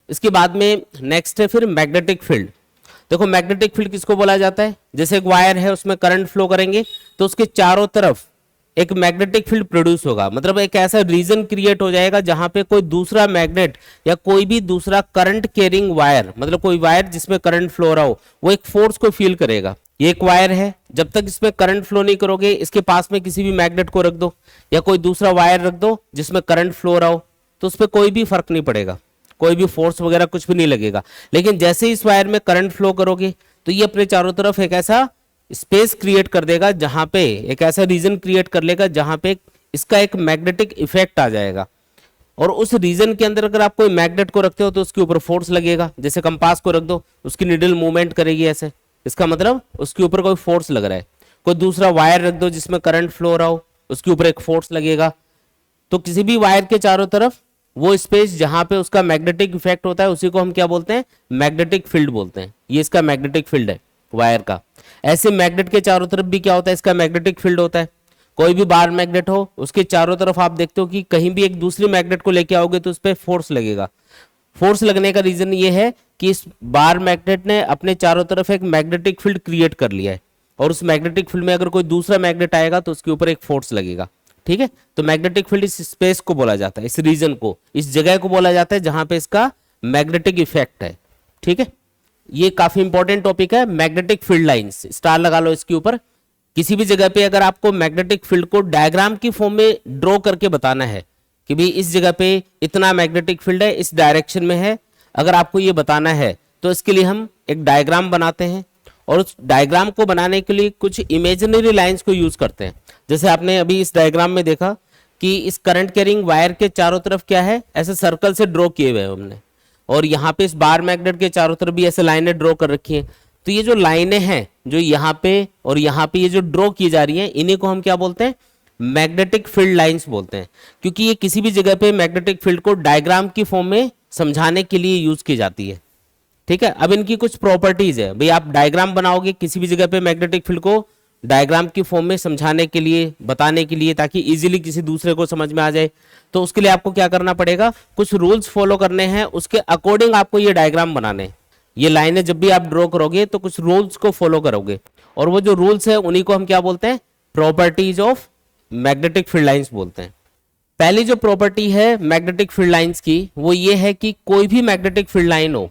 इसके बाद में नेक्स्ट है फिर मैग्नेटिक फील्ड। देखो मैग्नेटिक फील्ड किसको बोला जाता है, जैसे एक वायर है उसमें करंट फ्लो करेंगे तो उसके चारों तरफ एक मैग्नेटिक फील्ड प्रोड्यूस होगा, मतलब एक ऐसा रीजन क्रिएट हो जाएगा जहां पे कोई दूसरा मैग्नेट या कोई भी दूसरा करंट कैरिंग वायर, मतलब कोई वायर जिसमें करंट फ्लो रहा हो, वो एक फोर्स को फील करेगा। ये एक वायर है, जब तक इसमें करंट फ्लो नहीं करोगे, इसके पास में किसी भी मैग्नेट को रख दो या कोई दूसरा वायर रख दो जिसमें करंट फ्लो रहा हो, तो उस पर कोई भी फर्क नहीं पड़ेगा, कोई भी फोर्स वगैरह कुछ भी नहीं लगेगा। लेकिन जैसे इस वायर में करंट फ्लो करोगे तो ये अपने चारों तरफ एक ऐसा स्पेस क्रिएट कर देगा, जहां पे एक ऐसा रीजन क्रिएट कर लेगा जहां पे इसका एक मैग्नेटिक इफेक्ट आ जाएगा। और उस रीजन के अंदर अगर आप कोई मैग्नेट को रखते हो तो उसके ऊपर फोर्स लगेगा, जैसे कंपास को रख दो उसकी निडल मूवमेंट करेगी ऐसे, इसका मतलब उसके ऊपर कोई फोर्स लग रहा है। कोई दूसरा वायर रख दो जिसमें करंट फ्लो रहा हो, उसके ऊपर एक फोर्स लगेगा। तो किसी भी वायर के चारों तरफ वो स्पेस जहां पे उसका मैग्नेटिक इफेक्ट होता है उसी को हम क्या बोलते हैं, मैग्नेटिक फील्ड बोलते हैं। ये इसका मैग्नेटिक फील्ड है वायर का। ऐसे मैग्नेट के चारों तरफ भी क्या होता है, इसका मैग्नेटिक फील्ड होता है। कोई भी बार मैग्नेट हो उसके चारों तरफ आप देखते हो कि कहीं भी एक दूसरी मैग्नेट को लेके आओगे तो उस पर फोर्स लगेगा। फोर्स लगने का रीजन ये है कि इस बार मैग्नेट ने अपने चारों तरफ एक मैग्नेटिक फील्ड क्रिएट कर लिया है, और उस मैग्नेटिक फील्ड में अगर कोई दूसरा मैग्नेट आएगा तो उसके ऊपर एक फोर्स लगेगा। ठीक है, तो मैग्नेटिक फील्ड इस स्पेस को बोला जाता है, इस रीजन को, इस जगह को बोला जाता है जहां पे इसका मैग्नेटिक इफेक्ट है। ठीक है, ये काफी इंपॉर्टेंट टॉपिक है, मैग्नेटिक फील्ड लाइंस, स्टार लगा लो इसके ऊपर। किसी भी जगह पे अगर आपको मैग्नेटिक फील्ड को डायग्राम की फॉर्म में ड्रॉ करके बताना है कि भाई इस जगह पे इतना मैग्नेटिक फील्ड है, इस डायरेक्शन में है, अगर आपको ये बताना है तो इसके लिए हम एक डायग्राम बनाते हैं, और उस डायग्राम को बनाने के लिए कुछ इमेजिनरी लाइंस को यूज करते हैं। जैसे आपने अभी इस डायग्राम में देखा कि इस करंट कैरिंग वायर के चारों तरफ क्या है, ऐसे सर्कल से ड्रॉ किए हुए हैं हमने, और यहाँ पे इस बार मैग्नेट के चारों तरफ भी ऐसे लाइनें ड्रॉ कर रखी हैं। तो ये जो लाइनें हैं जो यहाँ पे और यहाँ पे ये जो ड्रॉ की जा रही हैं, इन्हीं को हम क्या बोलते हैं, मैग्नेटिक फील्ड लाइंस बोलते हैं, क्योंकि ये किसी भी जगह पे मैग्नेटिक फील्ड को डायग्राम की फॉर्म में समझाने के लिए यूज की जाती है। ठीक है, अब इनकी कुछ प्रॉपर्टीज है, भाई आप डायग्राम बनाओगे किसी भी जगह पे मैग्नेटिक फील्ड को डायग्राम की फॉर्म में समझाने के लिए, बताने के लिए, ताकि इजीली किसी दूसरे को समझ में आ जाए, तो उसके लिए आपको क्या करना पड़ेगा, कुछ रूल्स फॉलो करने हैं, उसके अकॉर्डिंग आपको ये डायग्राम बनाने हैं। ये लाइनें जब भी आप ड्रॉ करोगे तो कुछ रूल्स को फॉलो करोगे, और वो जो रूल्स है उन्हीं को हम क्या बोलते हैं, properties of magnetic field lines बोलते हैं। पहली जो प्रॉपर्टी है मैग्नेटिक फील्ड लाइंस की वो ये है कि कोई भी मैग्नेटिक फील्ड लाइन हो,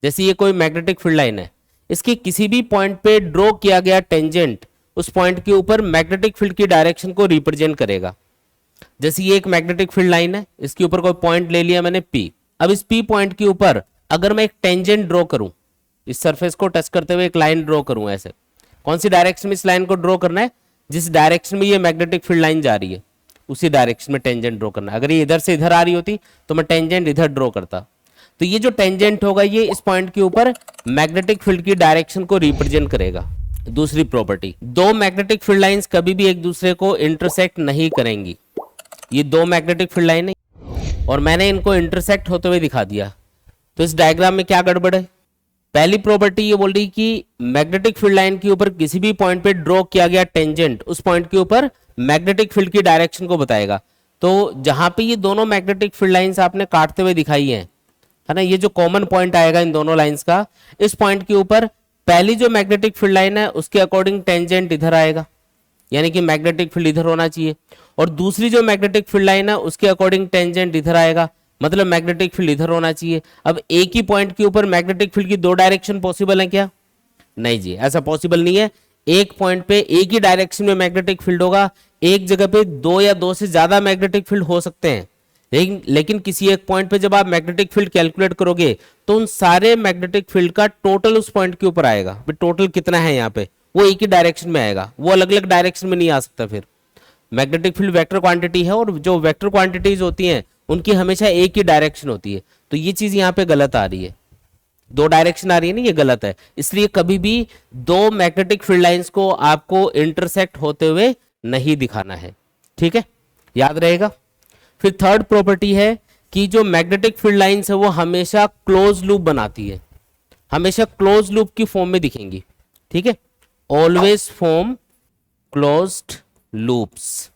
जैसे ये कोई मैग्नेटिक फील्ड लाइन है, इसके किसी भी पॉइंट पे ड्रॉ किया गया टेंजेंट उस पॉइंट के ऊपर मैग्नेटिक फील्ड की डायरेक्शन को रिप्रेजेंट करेगा। जैसे ये एक मैग्नेटिक फील्ड लाइन है, इसके ऊपर कोई पॉइंट ले लिया मैंने P। अब इस P पॉइंट के ऊपर अगर मैं एक टेंजेंट ड्रॉ करूं, इस सरफेस को टच करते हुए एक लाइन ड्रॉ करूं ऐसे, कौन सी डायरेक्शन में इस लाइन को ड्रॉ करना है, जिस डायरेक्शन में ये मैग्नेटिक फील्ड लाइन जा रही है उसी डायरेक्शन में टेंजेंट ड्रॉ करना है। अगर ये इधर से इधर आ रही होती तो मैं टेंजेंट इधर ड्रॉ करता। तो ये जो टेंजेंट होगा ये इस पॉइंट के ऊपर मैग्नेटिक फील्ड की डायरेक्शन को रिप्रेजेंट करेगा। दूसरी प्रॉपर्टी, दो मैग्नेटिक फील्ड लाइंस कभी भी एक दूसरे को इंटरसेक्ट नहीं करेंगी। ये दो मैग्नेटिक फील्ड लाइन है और मैंने इनको इंटरसेक्ट होते हुए दिखा दिया, तो इस डायग्राम में क्या गड़बड़ है। पहली प्रॉपर्टी ये बोल रही कि मैग्नेटिक फील्ड लाइन के ऊपर किसी भी पॉइंट पे ड्रॉ किया गया टेंजेंट उस पॉइंट के ऊपर मैग्नेटिक फील्ड की डायरेक्शन को बताएगा। तो जहां पे ये दोनों मैग्नेटिक फील्ड लाइंस आपने काटते हुए दिखाई है ना, ये जो कॉमन पॉइंट आएगा इन दोनों लाइंस का, इस पॉइंट के ऊपर पहली जो मैग्नेटिक फील्ड लाइन है उसके अकॉर्डिंग टेंजेंट इधर आएगा, यानी कि मैग्नेटिक फील्ड इधर होना चाहिए, और दूसरी जो मैग्नेटिक फील्ड लाइन है उसके अकॉर्डिंग टेंजेंट इधर आएगा, मतलब मैग्नेटिक फील्ड इधर होना चाहिए। अब एक ही पॉइंट के ऊपर मैग्नेटिक फील्ड की दो डायरेक्शन पॉसिबल है क्या? नहीं जी, ऐसा पॉसिबल नहीं है। एक पॉइंट पे एक ही डायरेक्शन में मैग्नेटिक फील्ड होगा, एक जगह पे दो या दो से ज्यादा मैग्नेटिक फील्ड हो सकते हैं, लेकिन किसी एक पॉइंट पे जब आप मैग्नेटिक फील्ड कैलकुलेट करोगे तो उन सारे मैग्नेटिक फील्ड का टोटल उस पॉइंट के ऊपर आएगा। टोटल कितना है यहाँ पे, वो एक ही डायरेक्शन में आएगा, वो अलग अलग डायरेक्शन में नहीं आ सकता। फिर मैग्नेटिक फील्ड वेक्टर क्वांटिटी है, और जो वेक्टर क्वांटिटीज होती हैं उनकी हमेशा एक ही डायरेक्शन होती है। तो ये चीज यहाँ पे गलत आ रही है, दो डायरेक्शन आ रही है ना, ये गलत है। इसलिए कभी भी दो मैग्नेटिक फील्ड लाइंस को आपको इंटरसेक्ट होते हुए नहीं दिखाना है। ठीक है, याद रहेगा। फिर थर्ड प्रॉपर्टी है कि जो मैग्नेटिक फील्ड लाइंस है वो हमेशा क्लोज लूप बनाती है, हमेशा क्लोज लूप की फॉर्म में दिखेंगी। ठीक है, ऑलवेज फॉर्म क्लोज्ड लूप्स।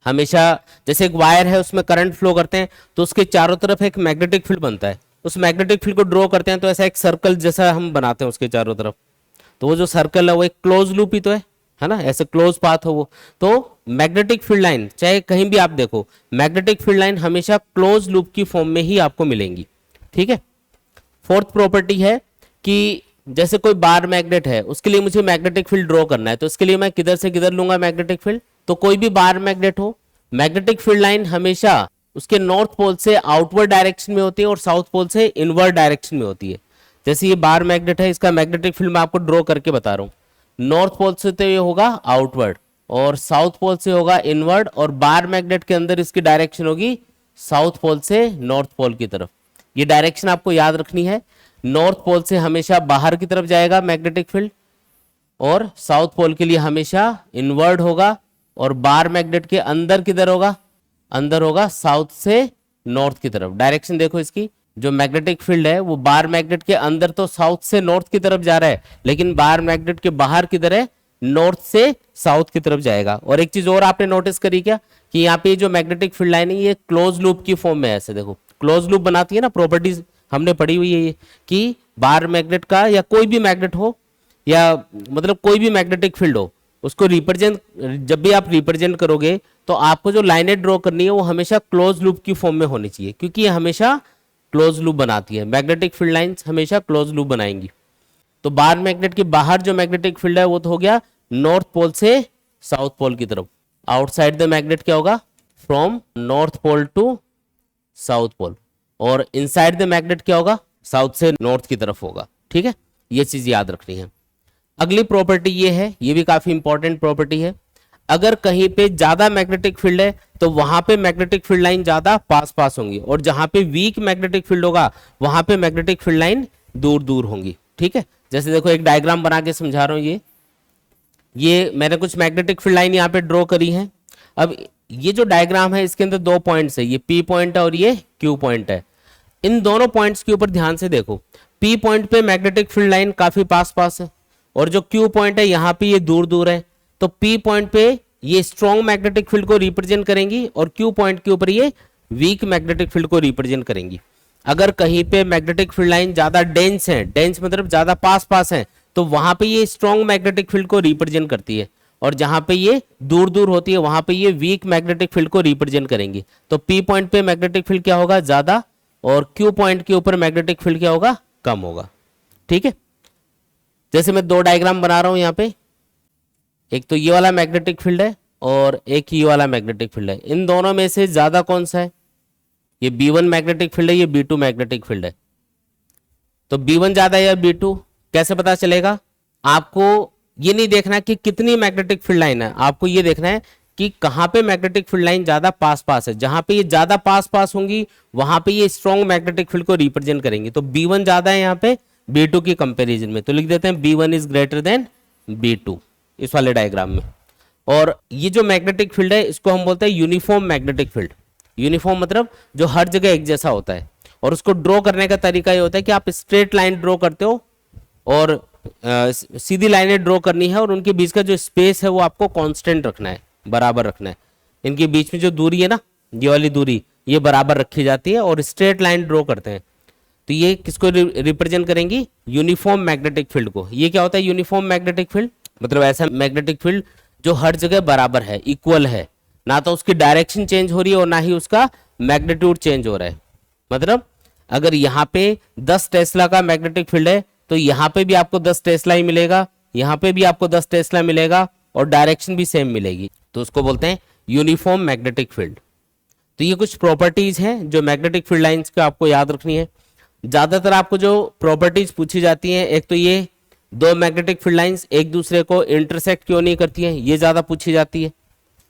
हमेशा जैसे एक वायर है उसमें करंट फ्लो करते हैं तो उसके चारों तरफ एक मैग्नेटिक फील्ड बनता है, उस मैग्नेटिक फील्ड को ड्रॉ करते हैं तो ऐसा एक सर्कल जैसा हम बनाते हैं उसके चारों तरफ, तो वो जो सर्कल है वो एक क्लोज लूप ही तो है ना, ऐसे क्लोज पाथ हो वो। तो मैग्नेटिक फील्ड लाइन चाहे कहीं भी आप देखो, मैग्नेटिक फील्ड लाइन हमेशा क्लोज लूप की फॉर्म में ही आपको मिलेंगी। ठीक है। फोर्थ प्रॉपर्टी है कि जैसे कोई बार मैग्नेट है, उसके लिए मुझे मैग्नेटिक फील्ड ड्रॉ करना है, तो इसके लिए मैं किधर से किधर लूंगा मैग्नेटिक फील्ड, तो कोई भी बार मैग्नेट हो, मैग्नेटिक फील्ड लाइन हमेशा उसके नॉर्थ पोल से आउटवर्ड डायरेक्शन में होती है और साउथ पोल से इनवर्ड डायरेक्शन में होती है। जैसे ये बार मैग्नेट है, इसका मैग्नेटिक फील्ड मैं आपको ड्रॉ करके बता रहा हूँ, नॉर्थ पोल से तो ये होगा आउटवर्ड और साउथ पोल से होगा इनवर्ड, और बार मैग्नेट के अंदर इसकी डायरेक्शन होगी साउथ पोल से नॉर्थ पोल की तरफ। ये डायरेक्शन आपको याद रखनी है, नॉर्थ पोल से हमेशा बाहर की तरफ जाएगा मैग्नेटिक फील्ड और साउथ पोल के लिए हमेशा इनवर्ड होगा, और बार मैग्नेट के अंदर किधर होगा, अंदर होगा साउथ से नॉर्थ की तरफ। डायरेक्शन देखो इसकी, जो मैग्नेटिक फील्ड है वो बार मैग्नेट के अंदर तो साउथ से नॉर्थ की तरफ जा रहा है, लेकिन बार मैग्नेट के बाहर किधर है, नॉर्थ से साउथ की तरफ जाएगा। और एक चीज और आपने नोटिस करी क्या कि यहाँ पे जो मैग्नेटिक फील्ड लाइन है ये क्लोज लूप की फॉर्म में है, ऐसे देखो क्लोज लूप बनाती है ना, प्रॉपर्टीज हमने पढ़ी हुई है ये कि बार मैग्नेट का या कोई भी मैग्नेट हो या मतलब कोई भी मैग्नेटिक फील्ड हो, उसको रिप्रेजेंट जब भी आप रिप्रेजेंट करोगे तो आपको जो लाइनें ड्रॉ करनी है वो हमेशा क्लोज लूप की फॉर्म में होनी चाहिए, क्योंकि ये हमेशा क्लोज लूप बनाती है। मैग्नेटिक फील्ड लाइंस हमेशा क्लोज लूप बनाएंगी। तो बार मैग्नेट के बाहर जो मैग्नेटिक फील्ड है वो तो हो गया नॉर्थ पोल से साउथ पोल की तरफ। आउटसाइड द मैग्नेट क्या होगा, from north pole to south pole, और इनसाइड द मैग्नेट क्या होगा, साउथ से नॉर्थ की तरफ होगा। ठीक है, ये चीज याद रखनी है। अगली प्रॉपर्टी ये है, ये भी काफी इंपॉर्टेंट प्रॉपर्टी है, अगर कहीं पे ज्यादा मैग्नेटिक फील्ड है तो वहां पे मैग्नेटिक फील्ड लाइन ज्यादा पास पास होंगी, और जहां पे वीक मैग्नेटिक फील्ड होगा वहां पे मैग्नेटिक फील्ड लाइन दूर दूर होंगी। ठीक है, जैसे देखो एक डायग्राम बना के समझा रहा हूं, ये मैंने कुछ मैग्नेटिक फील्ड लाइन यहाँ पे ड्रॉ करी है। अब ये जो डायग्राम है इसके अंदर दो पॉइंट्स है, ये पी पॉइंट है और ये क्यू पॉइंट है। इन दोनों पॉइंट्स के ऊपर ध्यान से देखो, पी पॉइंट पे मैग्नेटिक फील्ड लाइन काफी पास पास है और जो क्यू पॉइंट है यहाँ पे ये दूर दूर है। तो पी पॉइंट पे ये स्ट्रॉन्ग मैग्नेटिक फील्ड को रिप्रेजेंट करेंगी और क्यू पॉइंट के ऊपर ये वीक मैग्नेटिक फील्ड को रिप्रेजेंट करेंगी। अगर कहीं पे मैग्नेटिक फील्ड लाइन ज्यादा डेंस है, डेंस मतलब ज्यादा पास पास है, तो वहां पे ये स्ट्रॉन्ग मैग्नेटिक फील्ड को रिप्रेजेंट करती है, और जहां पे ये दूर दूर होती है वहां पे ये वीक मैग्नेटिक फील्ड को रिप्रेजेंट करेंगी। तो पी पॉइंट पे मैग्नेटिक फील्ड क्या होगा, ज्यादा, और क्यू पॉइंट के ऊपर मैग्नेटिक फील्ड क्या होगा, कम होगा। ठीक है, जैसे मैं दो डायग्राम बना रहा हूं यहाँ पे, एक तो ये वाला मैग्नेटिक फील्ड है और एक ये वाला मैग्नेटिक फील्ड है। इन दोनों में से ज्यादा कौन सा है, ये B1 मैग्नेटिक फील्ड है, ये B2 मैग्नेटिक फील्ड है। तो B1 ज्यादा है या B2 कैसे पता चलेगा, आपको ये नहीं देखना कि कितनी मैग्नेटिक फील्ड लाइन है, आपको ये देखना है कि कहां पे मैग्नेटिक फील्ड लाइन ज्यादा पास पास है। जहां पे ये ज्यादा पास पास होंगी वहां पे ये स्ट्रॉन्ग मैग्नेटिक फील्ड को रिप्रेजेंट करेंगे। तो B1 ज्यादा है यहाँ पे B2 की कंपैरिजन में, तो लिख देते हैं B1 is greater than B2 इस वाले डायग्राम में। और ये जो मैग्नेटिक फील्ड है इसको हम बोलते हैं यूनिफॉर्म मैग्नेटिक फील्ड। यूनिफॉर्म मतलब जो हर जगह एक जैसा होता है, और उसको ड्रॉ करने का तरीका ये होता है कि आप स्ट्रेट लाइन ड्रॉ करते हो और सीधी लाइनें ड्रॉ करनी है, और उनके बीच का जो स्पेस है वो आपको कांस्टेंट रखना है, बराबर रखना है। इनके बीच में जो दूरी है ना, ये वाली दूरी, ये बराबर रखी जाती है और स्ट्रेट लाइन ड्रॉ करते हैं। तो ये किसको रिप्रेजेंट करेंगी, यूनिफॉर्म मैग्नेटिक फील्ड को। ये क्या होता है यूनिफॉर्म मैग्नेटिक फील्ड, मतलब ऐसा मैग्नेटिक फील्ड जो हर जगह बराबर है, इक्वल है, ना तो उसकी डायरेक्शन चेंज हो रही है और ना ही उसका मैग्नीट्यूड चेंज हो रहा है। मतलब अगर यहाँ पे 10 टेस्ला का मैग्नेटिक फील्ड है तो यहाँ पे भी आपको 10 टेस्ला ही मिलेगा, यहाँ पे भी आपको 10 टेस्ला मिलेगा, और डायरेक्शन भी सेम मिलेगी। तो उसको बोलते हैं यूनिफॉर्म मैग्नेटिक फील्ड। तो ये कुछ प्रॉपर्टीज हैं जो मैग्नेटिक फील्ड लाइंस को आपको याद रखनी है। ज्यादातर आपको जो प्रॉपर्टीज पूछी जाती हैं, एक तो ये दो मैग्नेटिक फील्ड लाइंस एक दूसरे को इंटरसेक्ट क्यों नहीं करती हैं, ये ज्यादा पूछी जाती है।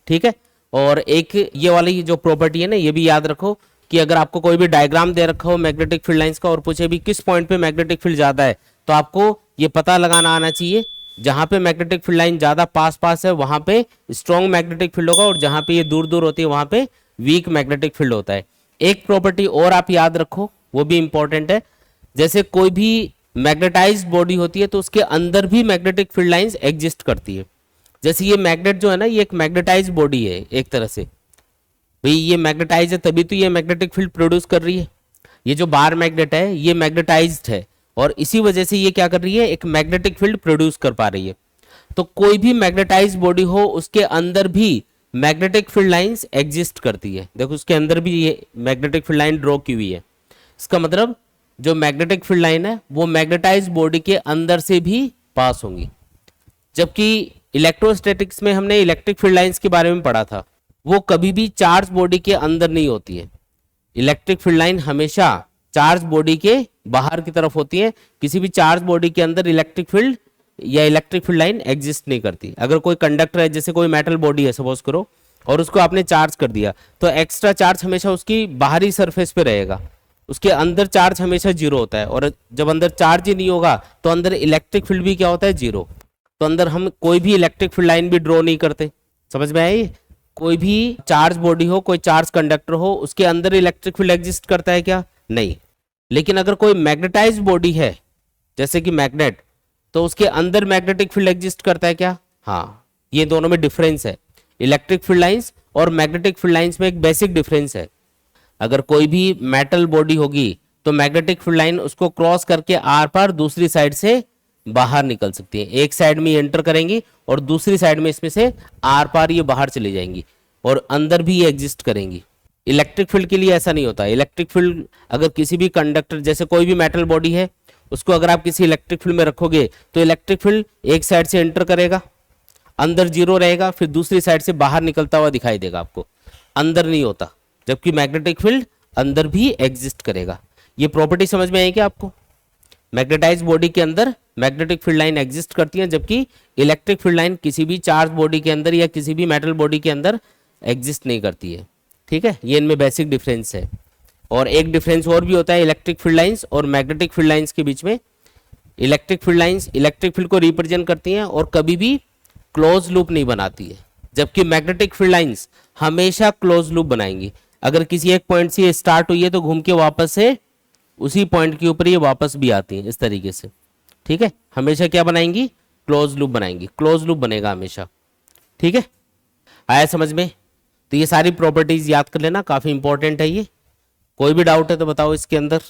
ठीक है, और एक ये वाली जो प्रॉपर्टी है ना, ये भी याद रखो कि अगर आपको कोई भी डायग्राम दे रखा हो मैग्नेटिक फील्ड लाइंस का और पूछे भी किस पॉइंट पे मैग्नेटिक फील्ड ज्यादा है, तो आपको ये पता लगाना आना चाहिए जहां पे मैग्नेटिक फील्ड लाइन ज्यादा पास पास है वहां पे स्ट्रॉन्ग मैग्नेटिक फील्ड होगा, और जहां पे ये दूर दूर होती है वहां पे वीक मैग्नेटिक फील्ड होता है। एक प्रॉपर्टी और आप याद रखो, वो भी इंपॉर्टेंट है, जैसे कोई भी मैग्नेटाइज्ड बॉडी होती है तो उसके अंदर भी मैग्नेटिक फील्ड लाइंस एग्जिस्ट करती है। जैसे ये मैग्नेट जो है ना, ये एक मैग्नेटाइज्ड बॉडी है एक तरह से, भाई ये मैग्नेटाइज है तभी तो ये मैग्नेटिक फील्ड प्रोड्यूस कर रही है। ये जो बार मैग्नेट है ये मैग्नेटाइज्ड है और इसी वजह से ये क्या कर रही है, एक मैग्नेटिक फील्ड प्रोड्यूस कर पा रही है। तो कोई भी मैग्नेटाइज्ड बॉडी हो उसके अंदर भी मैग्नेटिक फील्ड लाइंस एग्जिस्ट करती है। देखो उसके अंदर भी ये मैग्नेटिक फील्ड लाइन ड्रॉ की हुई है। इसका मतलब जो मैग्नेटिक फील्ड लाइन है वो मैग्नेटाइज्ड बॉडी के अंदर से भी पास होंगी। जबकि इलेक्ट्रोस्टैटिक्स में हमने इलेक्ट्रिक फील्ड लाइंस के बारे में पढ़ा था, वो कभी भी चार्ज बॉडी के अंदर नहीं होती है। इलेक्ट्रिक फील्ड लाइन हमेशा चार्ज बॉडी के बाहर की तरफ होती है। किसी भी चार्ज बॉडी के अंदर इलेक्ट्रिक फील्ड या इलेक्ट्रिक फील्ड लाइन एग्जिस्ट नहीं करती। अगर कोई कंडक्टर है, जैसे कोई मेटल बॉडी है सपोज करो, और उसको आपने चार्ज कर दिया, तो एक्स्ट्रा चार्ज हमेशा उसकी बाहरी सरफेस पे रहेगा, उसके अंदर चार्ज हमेशा जीरो होता है। और जब अंदर चार्ज ही नहीं होगा तो अंदर इलेक्ट्रिक फील्ड भी क्या होता है, जीरो। तो अंदर हम कोई भी इलेक्ट्रिक फील्ड लाइन भी ड्रॉ नहीं करते। समझ में आई? कोई भी चार्ज बॉडी हो, कोई चार्ज कंडक्टर हो, उसके अंदर इलेक्ट्रिक फील्ड एग्जिस्ट करता है क्या? नहीं। लेकिन अगर कोई मैग्नेटाइज्ड बॉडी है जैसे कि मैग्नेट, तो उसके अंदर मैग्नेटिक फील्ड एग्जिस्ट करता है क्या? हाँ। ये दोनों में डिफरेंस है। इलेक्ट्रिक फील्ड लाइंस और मैग्नेटिक फील्ड लाइंस में एक बेसिक डिफरेंस है। अगर कोई भी मेटल बॉडी होगी तो मैग्नेटिक फील्ड लाइन उसको क्रॉस करके आर पार दूसरी साइड से बाहर निकल सकती है। एक साइड में एंटर करेंगी और दूसरी साइड में इसमें से आर पार ये बाहर चली जाएंगी और अंदर भी ये एग्जिस्ट करेंगी। इलेक्ट्रिक फील्ड के लिए ऐसा नहीं होता। इलेक्ट्रिक फील्ड अगर किसी भी कंडक्टर, जैसे कोई भी मेटल बॉडी है, उसको अगर आप किसी इलेक्ट्रिक फील्ड में रखोगे तो इलेक्ट्रिक फील्ड एक साइड से एंटर करेगा, अंदर जीरो रहेगा, फिर दूसरी साइड से बाहर निकलता हुआ दिखाई देगा आपको, अंदर नहीं होता। जबकि मैग्नेटिक फील्ड अंदर भी एग्जिस्ट करेगा। ये प्रॉपर्टी समझ में आई क्या आपको? मैग्नेटाइज बॉडी के अंदर मैग्नेटिक फील्ड लाइन एग्जिस्ट करती है, जबकि इलेक्ट्रिक फील्ड लाइन किसी भी चार्ज बॉडी के अंदर या किसी भी मेटल बॉडी के अंदर एग्जिस्ट नहीं करती है। ठीक है, ये इनमें बेसिक डिफरेंस है। और एक डिफरेंस और भी होता है इलेक्ट्रिक फील्ड लाइंस और मैग्नेटिक फील्ड लाइंस के बीच में। Electric field lines electric field को रिप्रेजेंट करती हैं और कभी भी क्लोज लूप नहीं बनाती है, जबकि मैग्नेटिक फील्ड लाइंस हमेशा क्लोज लूप बनाएंगी। अगर किसी एक पॉइंट से स्टार्ट हुई है तो घूम के वापस से उसी पॉइंट के ऊपर ये वापस भी आती हैं, इस तरीके से। ठीक है, हमेशा क्या बनाएंगी? क्लोज लूप बनाएंगी। क्लोज लूप बनेगा हमेशा। ठीक है, आया समझ में? तो ये सारी प्रॉपर्टीज याद कर लेना, काफी इंपॉर्टेंट है ये। कोई भी डाउट है तो बताओ इसके अंदर।